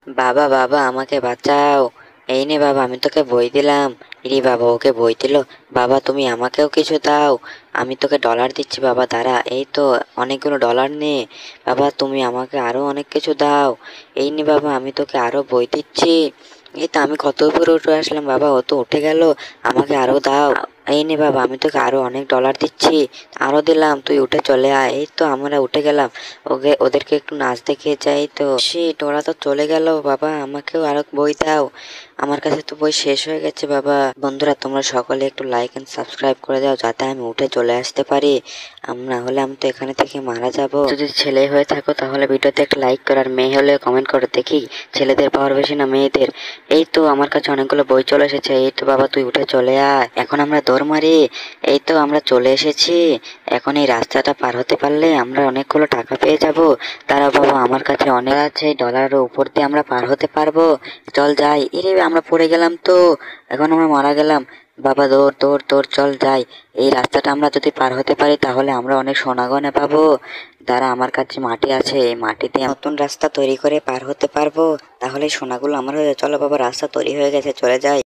বাবা বাবা আমাকে বাঁচাও। এই নে বাবা, আমি তোকে বই দিলাম। ইরে বাবা, ওকে বই দিল। বাবা তুমি আমাকেও কিছু দাও। আমি তোকে ডলার দিচ্ছি বাবা, দাঁড়া। এই তো অনেকগুলো ডলার নে। বাবা তুমি আমাকে আরো অনেক কিছু দাও। এই নে বাবা, আমি তোকে আরো বই দিচ্ছি। এই তো আমি কত উপরে উঠে আসলাম বাবা, ও তো উঠে গেল। আমাকে আরো দাও। এই নে বাবা, আমি তোকে আরো অনেক ডলার দিচ্ছি। আরো দিলাম, তুই উঠে চলে আয়। এই তো আমরা উঠে গেলাম। ওদেরকে একটু নাচ দেখিয়ে যাই। তো ওরা তো চলে গেল। বাবা আমাকেও আরো বই দাও। আমার কাছে তো বই শেষ হয়ে গেছে বাবা। বন্ধুরা তোমরা সকলে একটু লাইক এন্ড সাবস্ক্রাইব করে দাও, যাতে আমি উঠে চলে আসতে পারি। না হলে আমি তো এখানে থেকে মারা যাব। যদি ছেলে হয়ে থাকো তাহলে ভিডিওতে একটা লাইক করো, আর মেয়ে হলে কমেন্ট করো দেখি ছেলেদের পাওয়ার বেশি না মেয়েদের। এই তো আমার কাছে অনেকগুলো বই চলে এসেছে। এই তো বাবা তুই উঠে চলে আয়, এখন আমরা দৌড় মারি। এই তো আমরা চলে এসেছি। এখন এই রাস্তাটা পার হতে পারলে আমরা অনেকগুলো টাকা পেয়ে যাব। তারা বাবা আমার কাছে অনেক আছে, ডলারের উপর দিয়ে আমরা পার হতে পারবো। চল যাই। এরে আমরা পড়ে গেলাম তো, এখন আমরা মারা গেলাম। বাবা দৌড় দৌড় দৌড়, চল যাই। এই রাস্তাটা আমরা যদি পার হতে পারি তাহলে আমরা অনেক সোনাগয়না পাবো। দ্বারা আমার কাছে মাটি আছে, এই মাটি দিয়ে নতুন রাস্তা তৈরি করে পার হতে পারবো। তাহলে সোনাগুলো আমার হয়ে যাবে। চলো বাবা, রাস্তা তৈরি হয়ে গেছে, চলে যাই।